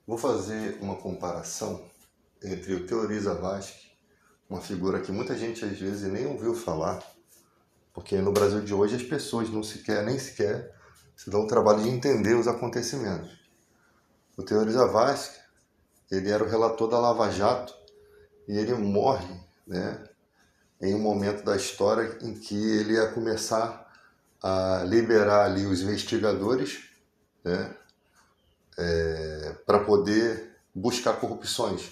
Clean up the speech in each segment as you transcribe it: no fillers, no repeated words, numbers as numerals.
Vou fazer uma comparação entre o Theori Zavascki, uma figura que muita gente às vezes nem ouviu falar, porque no Brasil de hoje as pessoas nem sequer se dão o trabalho de entender os acontecimentos. O Theori Zavascki, ele era o relator da Lava Jato e ele morre, né, em um momento da história em que ele ia começar a liberar ali os investigadores, né, para poder buscar corrupções.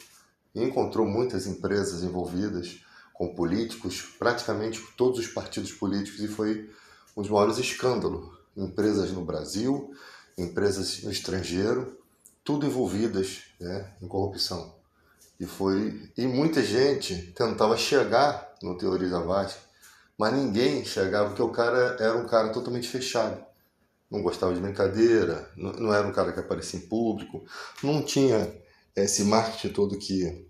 E encontrou muitas empresas envolvidas com políticos, praticamente todos os partidos políticos, e foi um dos maiores escândalos. Empresas no Brasil, empresas no estrangeiro, tudo envolvidas, né, em corrupção. E muita gente tentava chegar no Theori Zavascki, mas ninguém chegava, porque o cara era um cara totalmente fechado. Não gostava de brincadeira, não era um cara que aparecia em público, não tinha esse marketing todo que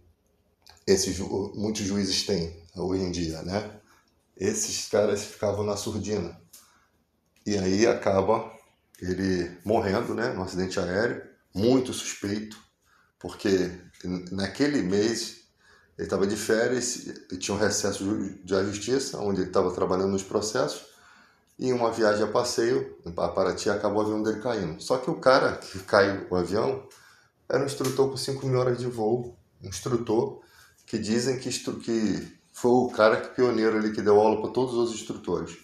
muitos juízes têm hoje em dia, né? Esses caras ficavam na surdina. E aí acaba ele morrendo, né, no acidente aéreo, muito suspeito, porque naquele mês ele estava de férias e tinha um recesso da justiça, onde ele estava trabalhando nos processos, e em uma viagem a passeio, para Paraty, acabou o avião dele caindo. Só que o cara que caiu o avião era um instrutor com 5 mil horas de voo, um instrutor que dizem que foi o cara pioneiro ali que deu aula para todos os instrutores.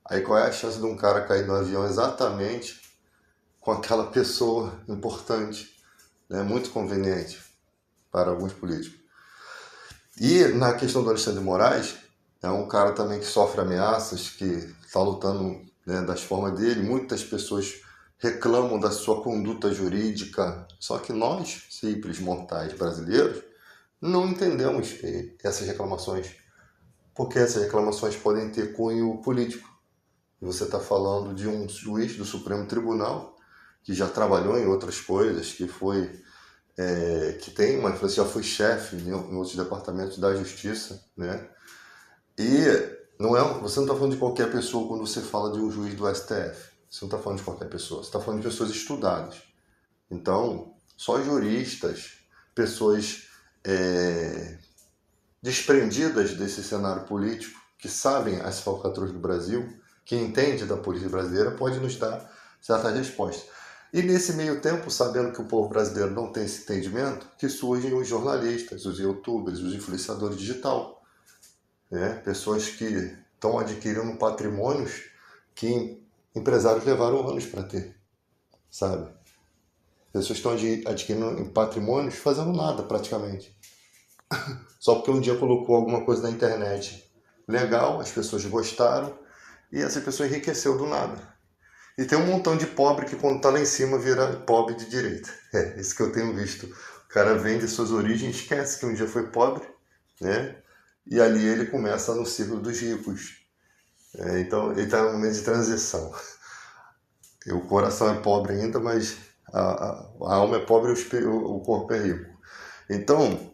Aí qual é a chance de um cara cair no avião exatamente com aquela pessoa importante, né? Muito conveniente para alguns políticos. E na questão do Alexandre de Moraes, é um cara também que sofre ameaças, que está lutando, né, das formas dele. Muitas pessoas reclamam da sua conduta jurídica, só que nós, simples mortais brasileiros, não entendemos essas reclamações, porque essas reclamações podem ter cunho político. Você está falando de um juiz do Supremo Tribunal que já trabalhou em outras coisas, que tem uma influência, já foi chefe em outros departamentos da Justiça, né? E você não está falando de qualquer pessoa quando você fala de um juiz do STF. Você não está falando de qualquer pessoa, você está falando de pessoas estudadas. Então, só juristas, pessoas desprendidas desse cenário político, que sabem as falcatruas do Brasil, que entendem da política brasileira, pode nos dar certas respostas. E nesse meio tempo, sabendo que o povo brasileiro não tem esse entendimento, que surgem os jornalistas, os youtubers, os influenciadores digital, né? Pessoas que estão adquirindo patrimônios que empresários levaram anos para ter, sabe? Pessoas estão adquirindo patrimônios fazendo nada praticamente. Só porque um dia colocou alguma coisa na internet legal, as pessoas gostaram e essa pessoa enriqueceu do nada. E tem um montão de pobre que quando tá lá em cima vira pobre de direita. É isso que eu tenho visto. O cara vem de suas origens, esquece que um dia foi pobre, né? E ali ele começa no círculo dos ricos. Então ele está num momento de transição. E o coração é pobre ainda, mas a alma é pobre e o corpo é rico. Então,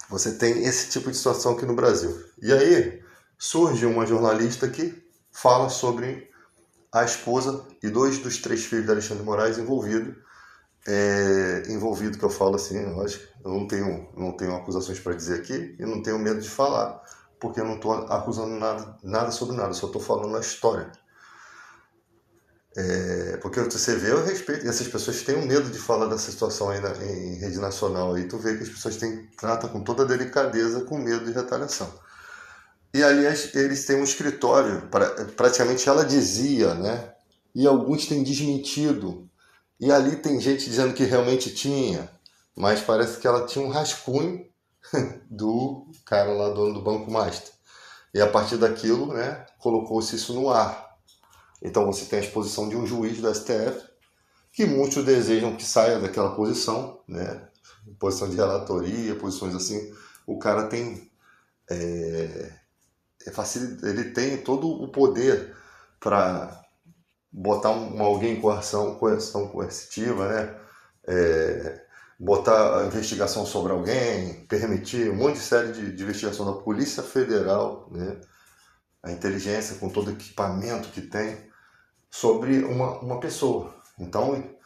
você tem esse tipo de situação aqui no Brasil. E aí surge uma jornalista que fala sobre a esposa e 2 dos 3 filhos de Alexandre de Moraes envolvido, que eu falo assim, lógico, eu não tenho acusações para dizer aqui e não tenho medo de falar, porque eu não estou acusando nada sobre nada, só estou falando a história. Porque você vê, eu respeito, e essas pessoas têm um medo de falar dessa situação aí em rede nacional, aí tu vê que as pessoas tratam com toda delicadeza, com medo de retaliação. E aliás, eles têm um escritório, praticamente ela dizia, né? E alguns têm desmentido. E ali tem gente dizendo que realmente tinha, mas parece que ela tinha um rascunho do cara lá, dono do Banco Master. E a partir daquilo, né, colocou-se isso no ar. Então você tem a exposição de um juiz do STF, que muitos desejam que saia daquela posição, né? Posição de relatoria, posições assim. O cara tem ele tem todo o poder para botar alguém em coerção coercitiva, né? Botar a investigação sobre alguém, permitir um monte de série de investigação da Polícia Federal, né? A inteligência com todo o equipamento que tem sobre uma pessoa. Então,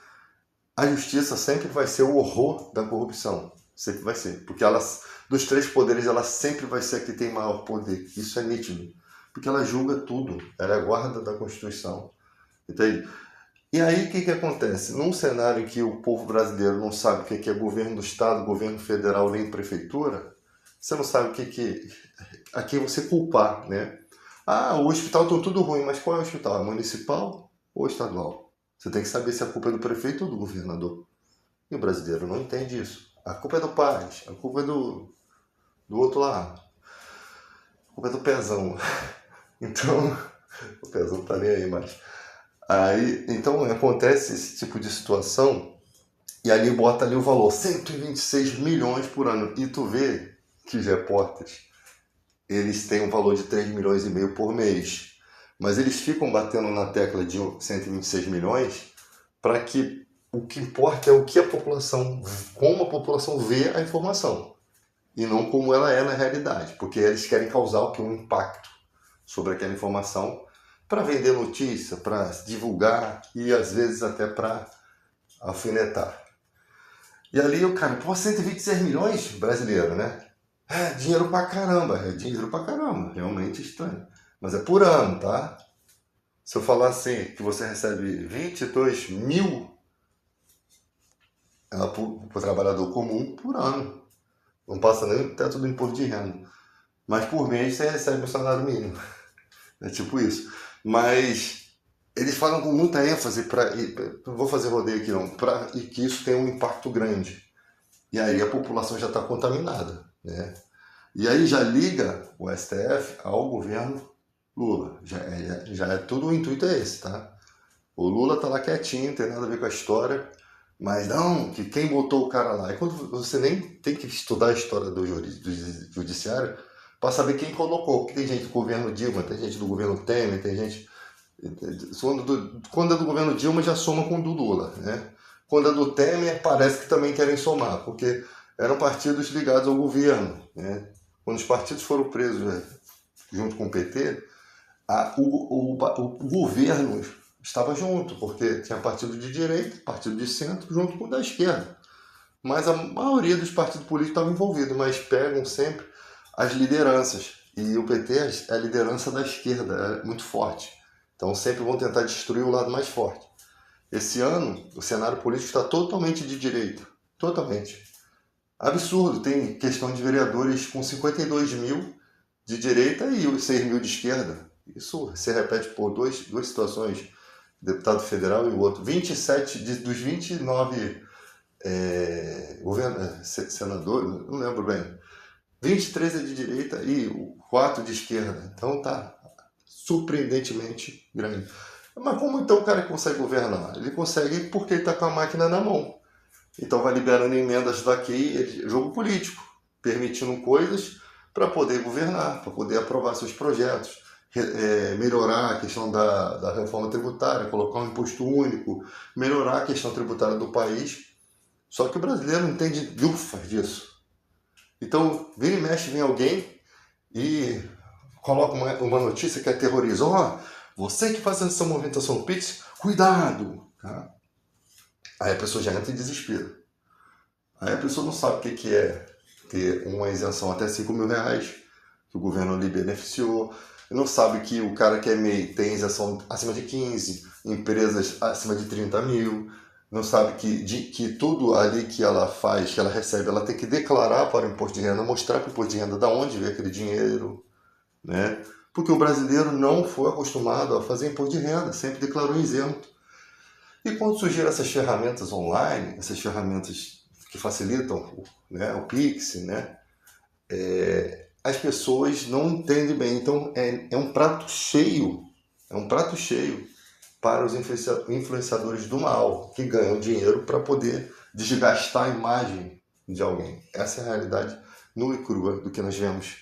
a justiça sempre vai ser o horror da corrupção. Sempre vai ser. Porque dos três poderes, ela sempre vai ser a que tem maior poder. Isso é nítido. Porque ela julga tudo. Ela é a guarda da Constituição. Entende? E aí, o que acontece? Num cenário em que o povo brasileiro não sabe o que é governo do Estado, governo federal, nem prefeitura, você não sabe a quem você culpar, né? Ah, o hospital está tudo ruim, mas qual é o hospital? É municipal ou estadual? Você tem que saber se a culpa é do prefeito ou do governador. E o brasileiro não entende isso. A culpa é do Paz, a culpa é do outro lá. A culpa é do Pezão. Então, o Pezão tá nem aí mais. Aí, então acontece esse tipo de situação e ali bota ali o valor, 126 milhões por ano. E tu vê que os repórteres, eles têm um valor de 3,5 milhões por mês. Mas eles ficam batendo na tecla de 126 milhões para que o que importa é o que a população, como a população vê a informação. E não como ela é na realidade. Porque eles querem causar um impacto sobre aquela informação para vender notícia, para divulgar e às vezes até para alfinetar. E ali o cara, 126 milhões brasileiro, né? É dinheiro pra caramba, realmente estranho. Mas é por ano, tá? Se eu falar assim, que você recebe 22 mil para o trabalhador comum por ano. Não passa nem o teto do imposto de renda. Mas por mês você recebe o salário mínimo. É tipo isso. Mas eles falam com muita ênfase não vou fazer rodeio aqui não, e que isso tem um impacto grande. E aí a população já está contaminada, né? E aí já liga o STF ao governo Lula. Já é tudo, o intuito é esse, tá? O Lula tá lá quietinho, não tem nada a ver com a história, mas não, que quem botou o cara lá. E quando você nem tem que estudar a história do judiciário para saber quem colocou. Porque tem gente do governo Dilma, tem gente do governo Temer, tem gente... Quando é do governo Dilma já soma com o do Lula, né? Quando é do Temer parece que também querem somar, porque eram partidos ligados ao governo, né? Quando os partidos foram presos, né, junto com o PT, o governo estava junto, porque tinha partido de direita, partido de centro, junto com o da esquerda. Mas a maioria dos partidos políticos estava envolvido, mas pegam sempre as lideranças. E o PT é a liderança da esquerda, é muito forte. Então sempre vão tentar destruir o lado mais forte. Esse ano, o cenário político está totalmente de direita. Totalmente. Absurdo. Tem questão de vereadores com 52 mil de direita e 6 mil de esquerda. Isso se repete por duas situações. Deputado federal e o outro. 27 dos 29 senadores, não lembro bem. 23 é de direita e 4 de esquerda. Então tá surpreendentemente grande. Mas como então o cara consegue governar? Ele consegue porque ele está com a máquina na mão. Então vai liberando emendas daqui, jogo político, permitindo coisas para poder governar, para poder aprovar seus projetos, melhorar a questão da reforma tributária, colocar um imposto único, melhorar a questão tributária do país. Só que o brasileiro não entende lufas disso. Então, vira e mexe, vem alguém e coloca uma notícia que aterroriza. Você que faz essa movimentação no Pix, cuidado! Tá? Aí a pessoa já entra em desespero. Aí a pessoa não sabe o que é ter uma isenção até 5 mil reais, que o governo lhe beneficiou. Não sabe que o cara que é MEI tem isenção acima de 15, empresas acima de 30 mil. Não sabe que tudo ali que ela faz, que ela recebe, ela tem que declarar para o imposto de renda, mostrar para o imposto de renda de onde veio aquele dinheiro, né? Porque o brasileiro não foi acostumado a fazer imposto de renda, sempre declarou isento. E quando surgiram essas ferramentas online, essas ferramentas que facilitam, né, o Pix, né, as pessoas não entendem bem. Então é um prato cheio para os influenciadores do mal, que ganham dinheiro para poder desgastar a imagem de alguém. Essa é a realidade nua e crua do que nós vemos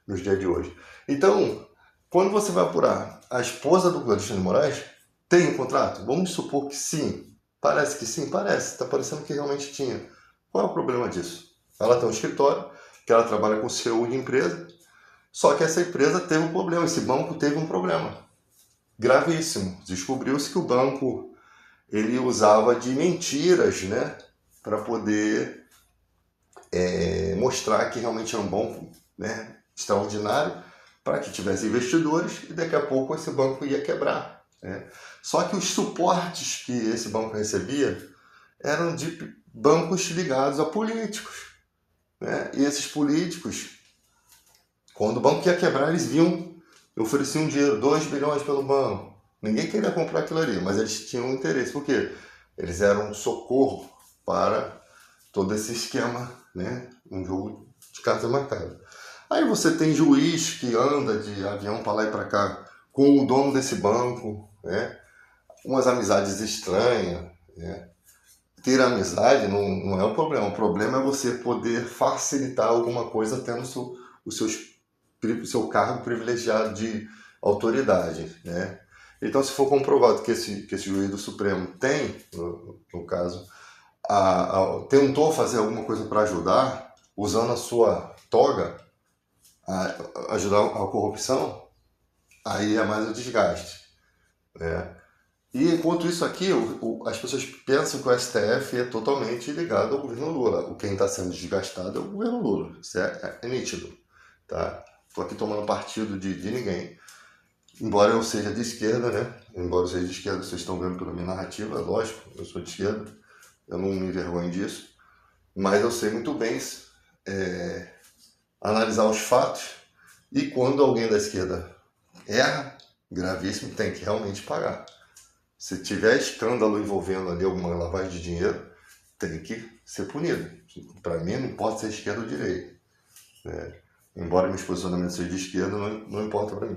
nos dias de hoje. Então, quando você vai apurar, a esposa do Alexandre de Moraes tem um contrato? Vamos supor que sim. Parece que sim? Parece. Está parecendo que realmente tinha. Qual é o problema disso? Ela tem um escritório, que ela trabalha com CEO de empresa, só que essa empresa teve um problema, esse banco teve um problema gravíssimo. Descobriu-se que o banco ele usava de mentiras, né, para poder mostrar que realmente era um banco, né, extraordinário, para que tivesse investidores e daqui a pouco esse banco ia quebrar, né? Só que os suportes que esse banco recebia eram de bancos ligados a políticos, né? E esses políticos, quando o banco ia quebrar, eles vinham e ofereciam dinheiro, 2 bilhões pelo banco. Ninguém queria comprar aquilo ali, mas eles tinham interesse. Por quê? Eles eram um socorro para todo esse esquema, né? Um jogo de cartas marcadas. Aí você tem juiz que anda de avião para lá e para cá com o dono desse banco, né? Umas amizades estranhas, né? Ter amizade não é um problema. O problema é você poder facilitar alguma coisa tendo o seu cargo privilegiado de autoridade, né? Então, se for comprovado que esse juiz do Supremo tem, no caso, tentou fazer alguma coisa para ajudar, usando a sua toga, a ajudar a corrupção, aí é mais o desgaste, né? E enquanto isso aqui, as pessoas pensam que o STF é totalmente ligado ao governo Lula. O quem está sendo desgastado é o governo Lula. Isso é nítido. Tá? Estou aqui tomando partido de ninguém. Embora eu seja de esquerda, né? Embora eu seja de esquerda, vocês estão vendo pela minha narrativa, lógico, eu sou de esquerda. Eu não me envergonho disso. Mas eu sei muito bem analisar os fatos. E quando alguém da esquerda erra, gravíssimo, tem que realmente pagar. Se tiver escândalo envolvendo ali alguma lavagem de dinheiro, tem que ser punido. Para mim, não importa se é esquerda ou direita, né? Embora meu posicionamento seja de esquerda, não importa para mim.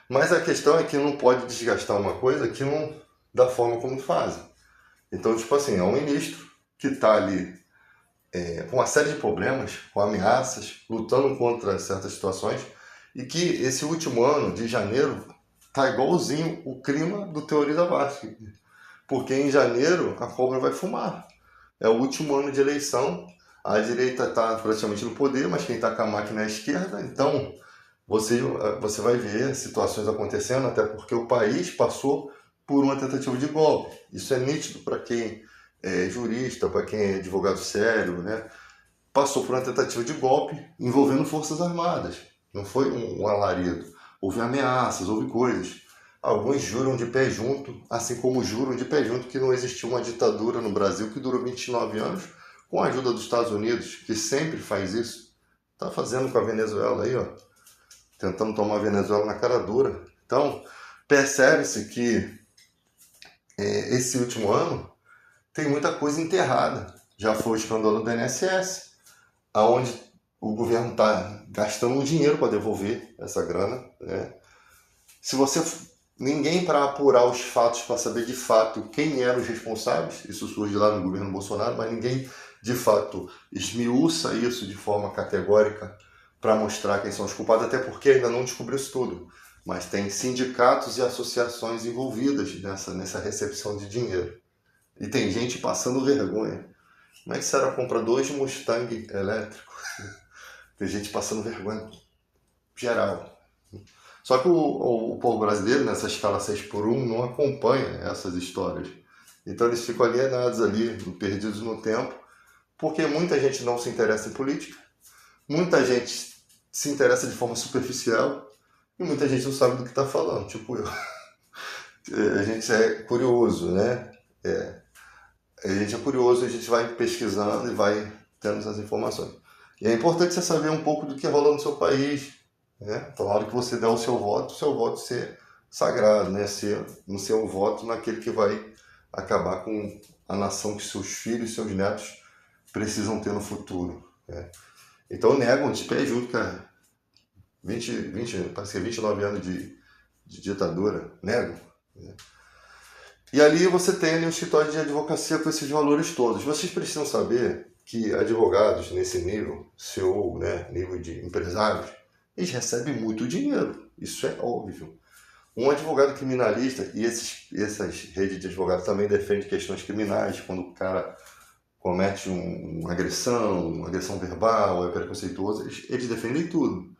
Mas a questão é que não pode desgastar uma coisa que não da forma como fazem. Então, tipo assim, é um ministro que está ali com uma série de problemas, com ameaças, lutando contra certas situações, e que esse último ano, de janeiro, tá igualzinho o clima do Teoria da Vasco. Porque em janeiro a cobra vai fumar. É o último ano de eleição, a direita está praticamente no poder, mas quem está com a máquina é a esquerda. Então você vai ver situações acontecendo, até porque o país passou por uma tentativa de golpe. Isso é nítido para quem é jurista, para quem é advogado sério, né? Passou por uma tentativa de golpe envolvendo forças armadas. Não foi um alarido. Houve ameaças, houve coisas. Alguns juram de pé junto, assim como juram de pé junto que não existiu uma ditadura no Brasil que durou 29 anos, com a ajuda dos Estados Unidos, que sempre faz isso. Está fazendo com a Venezuela aí, ó, tentando tomar a Venezuela na cara dura. Então, percebe-se que esse último ano tem muita coisa enterrada. Já foi o escândalo do INSS, aonde o governo está gastando um dinheiro para devolver essa grana, né? Se você ninguém para apurar os fatos para saber de fato quem eram os responsáveis, isso surge lá no governo Bolsonaro, mas ninguém de fato esmiuça isso de forma categórica para mostrar quem são os culpados, até porque ainda não descobriu isso tudo. Mas tem sindicatos e associações envolvidas nessa recepção de dinheiro. E tem gente passando vergonha. Como é que será comprar 2 Mustang elétricos? Tem gente passando vergonha geral. Só que o povo brasileiro, nessa escala 6x1, não acompanha essas histórias. Então eles ficam alienados ali, perdidos no tempo, porque muita gente não se interessa em política, muita gente se interessa de forma superficial e muita gente não sabe do que está falando, tipo eu. A gente é curioso, né? A gente é curioso, a gente vai pesquisando e vai tendo essas informações. E é importante você saber um pouco do que rola no seu país, né? Então, na hora que você der o seu voto ser sagrado, né? Não ser um voto naquele que vai acabar com a nação que seus filhos e seus netos precisam ter no futuro, né? Então negam de pé junto, cara. 20, parece que é 29 anos de ditadura, negam, né? E ali você tem ali um escritório de advocacia com esses valores todos. Vocês precisam saber que advogados nesse nível, CEO, né, nível de empresários, eles recebem muito dinheiro. Isso é óbvio. Um advogado criminalista, e essas redes de advogados também defendem questões criminais, quando o cara comete uma agressão verbal, é preconceituoso, eles defendem tudo.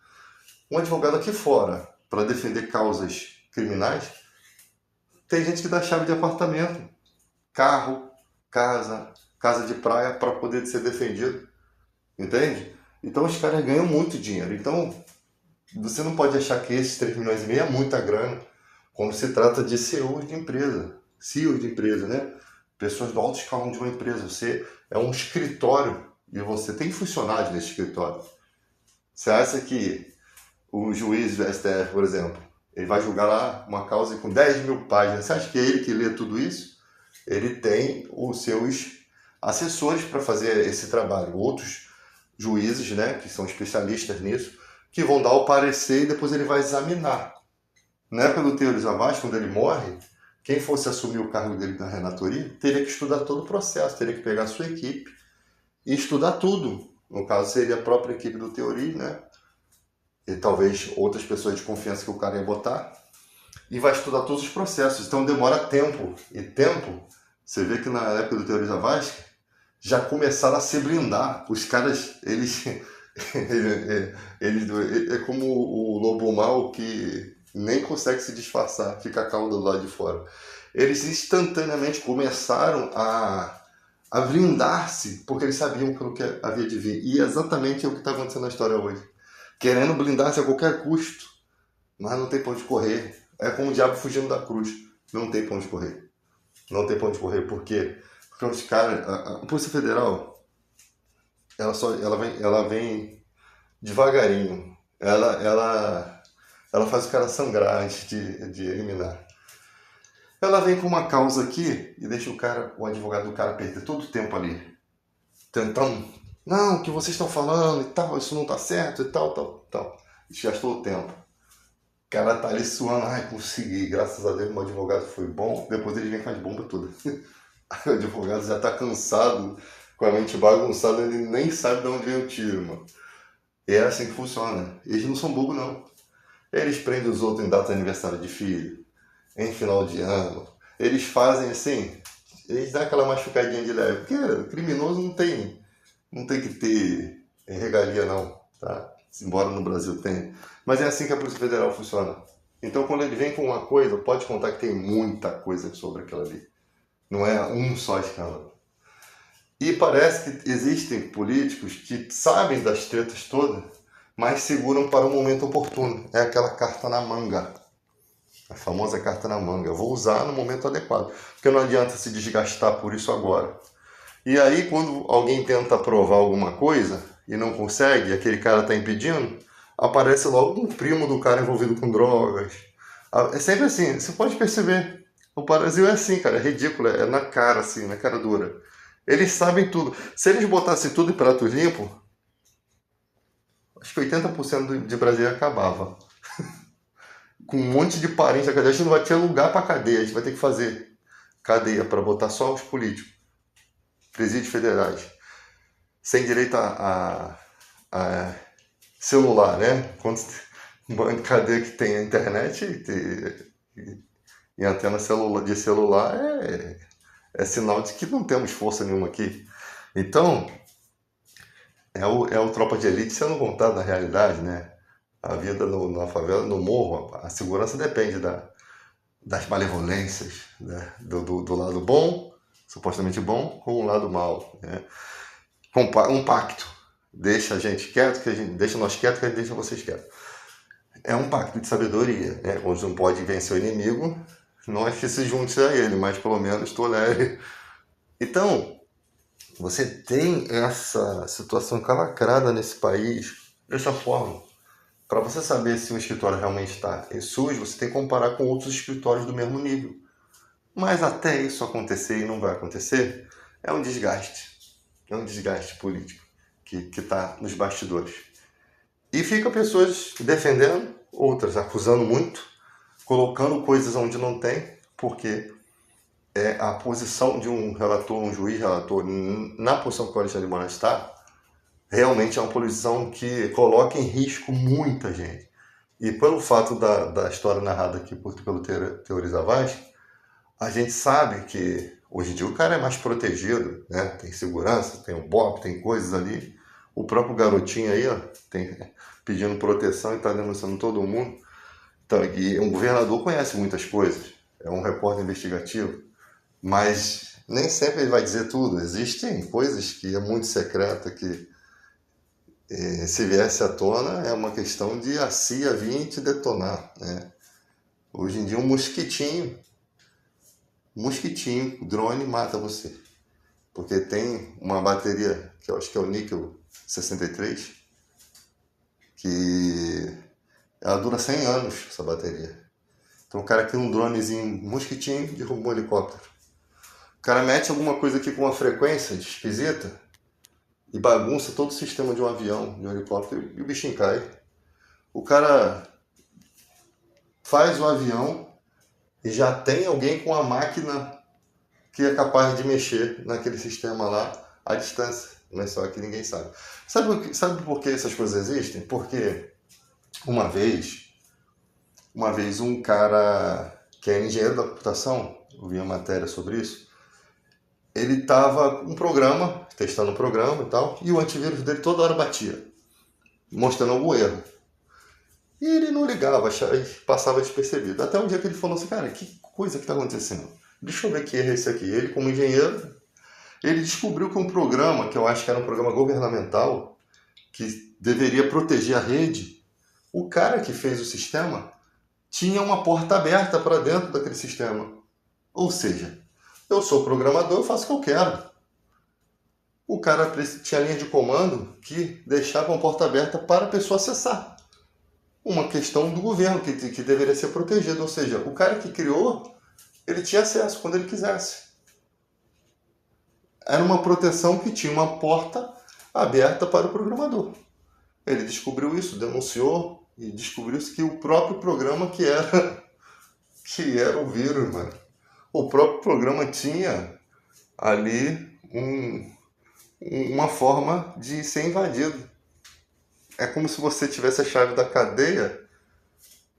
Um advogado aqui fora, para defender causas criminais, tem gente que dá chave de apartamento. carro, casa de praia para poder ser defendido, entende? Então os caras ganham muito dinheiro. Então você não pode achar que esses 3 milhões e meio é muita grana quando se trata de CEOs de empresa, CEO de empresa, né? Pessoas do alto escalão de uma empresa. Você é um escritório e você tem funcionários nesse escritório. Você acha que o juiz do STF, por exemplo, ele vai julgar lá uma causa com 10 mil páginas? Você acha que é ele que lê tudo isso? Ele tem os seus assessores para fazer esse trabalho. Outros juízes, né, que são especialistas nisso, que vão dar o parecer e depois ele vai examinar. Na época do Teori Zavascki, quando ele morre, quem fosse assumir o cargo dele na relatoria teria que estudar todo o processo, teria que pegar a sua equipe e estudar tudo. No caso, seria a própria equipe do Teori, né? E talvez outras pessoas de confiança que o cara ia botar. E vai estudar todos os processos. Então demora tempo. E tempo, você vê que na época do Teori Zavascki, já começaram a se blindar. Os caras, eles é como o lobo mau que nem consegue se disfarçar, fica calmo do lado de fora. Eles instantaneamente começaram a blindar-se, porque eles sabiam pelo que havia de vir. E exatamente é o que está acontecendo na história hoje. Querendo blindar-se a qualquer custo, mas não tem pra onde correr. É como o diabo fugindo da cruz. Não tem pra onde correr. Não tem pra onde correr. Por quê? Porque os caras... A Polícia Federal, ela vem devagarinho. Ela faz o cara sangrar antes de eliminar. Ela vem com uma causa aqui e deixa o advogado do cara perder todo o tempo ali. Tentando, não, o que vocês estão falando e tal, isso não tá certo e tal. Gastou o tempo. O cara tá ali suando, ai, consegui, graças a Deus meu advogado foi bom. Depois ele vem com as bombas todas. O advogado já tá cansado, com a mente bagunçada, ele nem sabe de onde vem o tiro, mano. E é assim que funciona. Eles não são bobos, não. Eles prendem os outros em data de aniversário de filho, em final de ano. Eles fazem assim, eles dão aquela machucadinha de leve. Porque criminoso não tem que ter regalia, não, tá? Embora no Brasil tenha. Mas é assim que a Polícia Federal funciona. Então, quando ele vem com uma coisa, pode contar que tem muita coisa sobre aquilo ali. Não é um só escândalo. E parece que existem políticos que sabem das tretas todas, mas seguram para o momento oportuno. É aquela carta na manga. A famosa carta na manga. Eu vou usar no momento adequado. Porque não adianta se desgastar por isso agora. E aí, quando alguém tenta provar alguma coisa e não consegue, aquele cara está impedindo, aparece logo um primo do cara envolvido com drogas. É sempre assim, você pode perceber. O Brasil é assim, cara, é ridículo, é na cara, assim, na cara dura. Eles sabem tudo. Se eles botassem tudo em prato limpo, acho que 80% de Brasil acabava. Com um monte de parente na cadeia, a gente não vai ter lugar para cadeia, a gente vai ter que fazer cadeia para botar só os políticos. Presídios federais. Sem direito a celular, né? Quantos cadeia que tem a internet e antena de celular é sinal de que não temos força nenhuma aqui. Então, é o tropa de elite sendo contado na realidade, né? A vida na favela, no morro, a segurança depende das malevolências, né? Do lado bom, supostamente bom, com o lado mal, né? Um pacto. Deixa a gente quieto, deixa nós quietos, que a gente deixa vocês quietos. É um pacto de sabedoria, né? Onde não pode vencer o inimigo, não é que se junte a ele, mas pelo menos tolere. Então, você tem essa situação calacrada nesse país dessa forma. Para você saber se um escritório realmente está em sujo, você tem que comparar com outros escritórios do mesmo nível. Mas até isso acontecer e não vai acontecer, é um desgaste. É um desgaste político que está nos bastidores. E fica pessoas defendendo, outras acusando muito, colocando coisas onde não tem, porque é a posição de um relator, um juiz relator, na posição que o Alexandre de Moraes está, realmente é uma posição que coloca em risco muita gente. E pelo fato da história narrada aqui pelo Teori Zavascki, a gente sabe que hoje em dia o cara é mais protegido, né? Tem segurança, tem um BOP, tem coisas ali. O próprio garotinho aí, ó, pedindo proteção e está denunciando todo mundo. Então, e um governador conhece muitas coisas, é um repórter investigativo, mas Nem sempre ele vai dizer tudo. Existem coisas que é muito secreta, que se viesse à tona é uma questão de a CIA vir te detonar, né? Hoje em dia um mosquitinho, drone mata você. Porque tem uma bateria, que eu acho que é o níquel 63, que ela dura 100 anos, essa bateria. Então o cara cria um dronezinho mosquitinho e derruba um helicóptero. O cara mete alguma coisa aqui com uma frequência esquisita e bagunça todo o sistema de um avião, de um helicóptero, e o bichinho cai. O cara faz o avião e já tem alguém com a máquina que é capaz de mexer naquele sistema lá à distância. Não é só que ninguém sabe. Sabe por que essas coisas existem? Porque uma vez um cara que é engenheiro da computação, eu vi uma matéria sobre isso, ele estava com um programa, testando o programa e tal, e o antivírus dele toda hora batia, mostrando algum erro. E ele não ligava, passava despercebido. Até um dia que ele falou assim, cara, que coisa que está acontecendo? Deixa eu ver que erro é esse aqui. Ele, como engenheiro, ele descobriu que um programa, que eu acho que era um programa governamental, que deveria proteger a rede, o cara que fez o sistema tinha uma porta aberta para dentro daquele sistema. Ou seja, eu sou programador, eu faço o que eu quero. O cara tinha linha de comando que deixava uma porta aberta para a pessoa acessar. Uma questão do governo que deveria ser protegido. Ou seja, o cara que criou, ele tinha acesso quando ele quisesse. Era uma proteção que tinha uma porta aberta para o programador. Ele descobriu isso, denunciou e descobriu que o próprio programa que era o vírus, mano. O próprio programa tinha ali uma forma de ser invadido. É como se você tivesse a chave da cadeia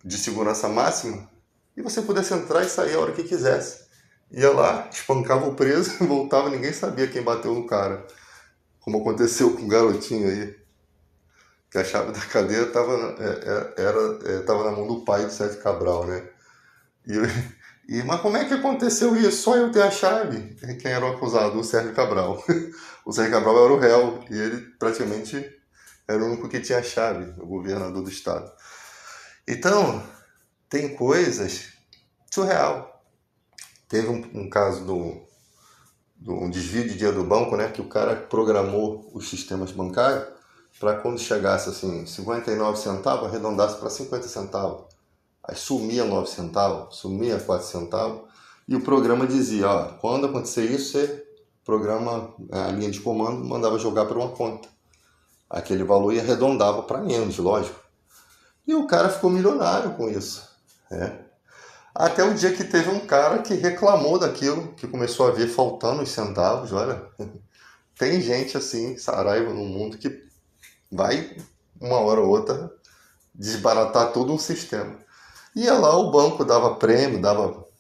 de segurança máxima e você pudesse entrar e sair a hora que quisesse. Ia lá, espancava o preso, voltava, ninguém sabia quem bateu no cara. Como aconteceu com o garotinho aí. Que a chave da cadeia estava na mão do pai do Sérgio Cabral, né? Mas como é que aconteceu isso? Só eu ter a chave. Quem era o acusado? O Sérgio Cabral. O Sérgio Cabral era o réu e ele praticamente era o único que tinha a chave, o governador do estado. Então, tem coisas surreal. Teve um caso de um desvio de dinheiro do banco, né? Que o cara programou os sistemas bancários para quando chegasse assim, 59 centavos, arredondasse para 50 centavos. Aí sumia 9 centavos, sumia 4 centavos. E o programa dizia, ó, quando acontecer isso, você programa a linha de comando, mandava jogar para uma conta. Aquele valor e arredondava para menos, lógico. E o cara ficou milionário com isso. Né? Até o dia que teve um cara que reclamou daquilo, que começou a ver faltando os centavos. Olha, tem gente assim, Saraiva, no mundo, que vai, uma hora ou outra, desbaratar todo um sistema. Ia lá, o banco dava prêmio,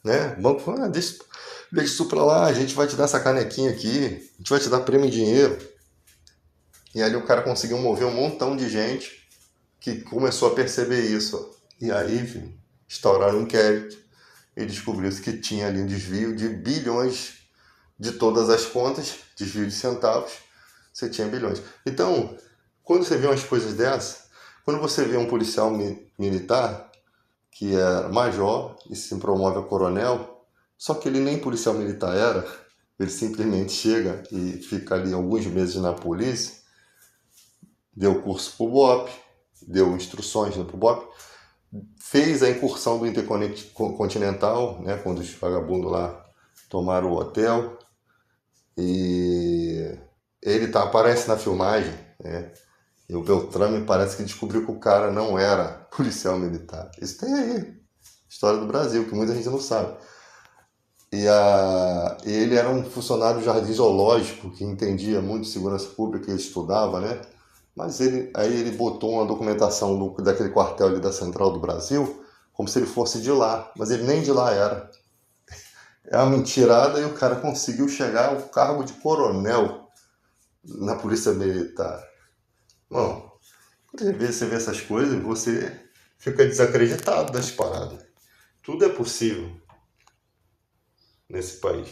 né? O banco falou, deixa isso pra lá, a gente vai te dar essa canequinha aqui, a gente vai te dar prêmio em dinheiro. E ali o cara conseguiu mover um montão de gente que começou a perceber isso. E aí, instauraram um inquérito e descobriu-se que tinha ali um desvio de bilhões de todas as contas, desvio de centavos, você tinha bilhões. Então, quando você vê umas coisas dessas, quando você vê um policial militar que é major e se promove a coronel, só que ele nem policial militar era, ele simplesmente chega e fica ali alguns meses na polícia, deu curso pro BOP, deu instruções pro BOP, fez a incursão do Intercontinental, né, quando os vagabundos lá tomaram o hotel, e ele aparece na filmagem, né, e o Beltrame parece que descobriu que o cara não era policial militar. Isso tem aí, história do Brasil, que muita gente não sabe. E ele era um funcionário do Jardim Zoológico, que entendia muito de segurança pública, ele estudava, né? Mas aí ele botou uma documentação daquele quartel ali da Central do Brasil, como se ele fosse de lá, mas ele nem de lá era. É uma mentirada e o cara conseguiu chegar ao cargo de coronel na Polícia Militar. Bom, quando você vê essas coisas, você fica desacreditado das paradas. Tudo é possível nesse país.